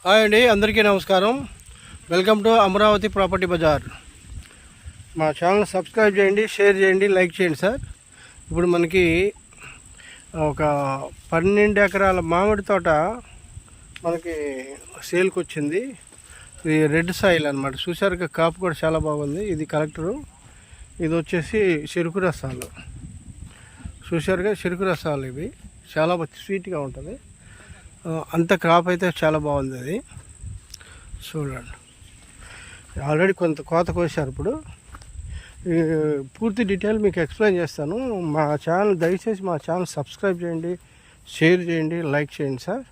Hi అండి, అందరికీ నమస్కారం. Welcome to Amaravati property bazaar. మా ఛానల్ సబ్స్క్రైబ్ చేయండి, షేర్ చేయండి, లైక్ చేయండి సార్. ఇప్పుడు మనకి ఒక 12 ఎకరాల మామిడి తోట మనకి సేల్కి వచ్చింది. ఇది రెడ్ సాయిల్ అనమాట. చూసారుగా, కాపు కూడా చాలా బాగుంది. ఇది కలెక్టరు. ఇది వచ్చేసి చెరుకు రసాలు. చూసారుగా, చెరుకు రసాలు ఇవి చాలా స్వీట్గా ఉంటుంది. అంత క్రాప్ అయితే చాలా బాగుంది. అది చూడండి, ఆల్రెడీ కొంత కోత కోసారు. ఇప్పుడు పూర్తి డీటెయిల్ మీకు ఎక్స్ప్లెయిన్ చేస్తాను. మా ఛానల్ దయచేసి మా ఛానల్ సబ్స్క్రైబ్ చేయండి, షేర్ చేయండి, లైక్ చేయండి సార్.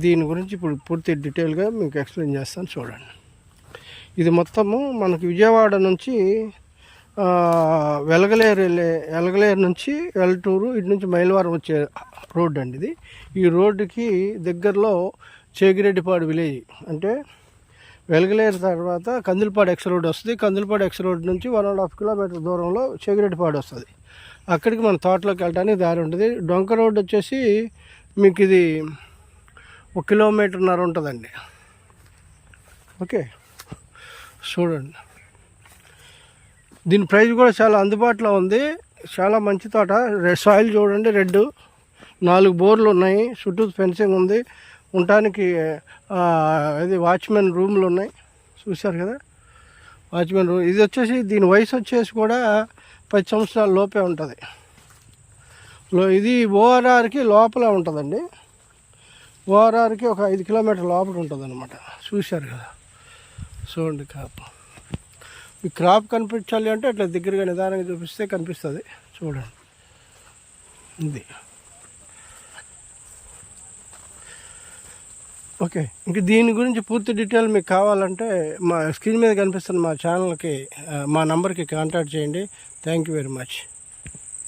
దీని గురించి ఇప్పుడు పూర్తి డీటెయిల్గా మీకు ఎక్స్ప్లెయిన్ చేస్తాను. చూడండి, ఇది మొత్తము మనకి విజయవాడ నుంచి వెలగలేరు నుంచి వెల్టూరు, ఇటు నుంచి మైలవరం వచ్చే రోడ్డు అండి ఇది. ఈ రోడ్డుకి దగ్గరలో చేగిరెడ్డిపాడు విలేజ్, అంటే వెలగలేరు తర్వాత కందులపాడు ఎక్స్ రోడ్ వస్తుంది. కందులపాడు ఎక్స్ రోడ్ నుంచి 1.5 కిలోమీటర్ దూరంలో చేగిరెడ్డిపాడు వస్తుంది. అక్కడికి మన తోటలోకి వెళ్ళడానికి దారి ఉంటుంది. డొంక రోడ్డు వచ్చేసి మీకు ఇది 1.5 కిలోమీటర్ ఉంటుందండి. ఓకే, చూడండి, దీని ప్రైస్ కూడా చాలా అందుబాటులో ఉంది. చాలా మంచి తోట. సాయిల్ చూడండి, రెడ్. 4 బోర్లు ఉన్నాయి, చుట్టూ ఫెన్సింగ్ ఉంది. ఉండటానికి ఇది వాచ్మెన్ రూమ్లు ఉన్నాయి. చూశారు కదా, వాచ్మెన్ రూమ్. ఇది వచ్చేసి దీని వయసు వచ్చేసి కూడా 10 సంవత్సరాల లోపే ఉంటుంది. ఇది ఓఆర్ఆర్కి లోపల ఉంటుందండి. ఓఆర్ఆర్కి ఒక 5 కిలోమీటర్ లోపల ఉంటుంది అనమాట. చూశారు కదా, చూడండి కాపు. ఈ క్రాప్ కనిపించాలి అంటే అట్లా దగ్గరగా నిదానంగా చూపిస్తే కనిపిస్తుంది. చూడండి, ఇది ఓకే. ఇంక దీని గురించి పూర్తి డీటెయిల్ మీకు కావాలంటే మా స్క్రీన్ మీద కనిపిస్తున్న మా ఛానల్కి, మా నంబర్కి కాంటాక్ట్ చేయండి. Thank you very much.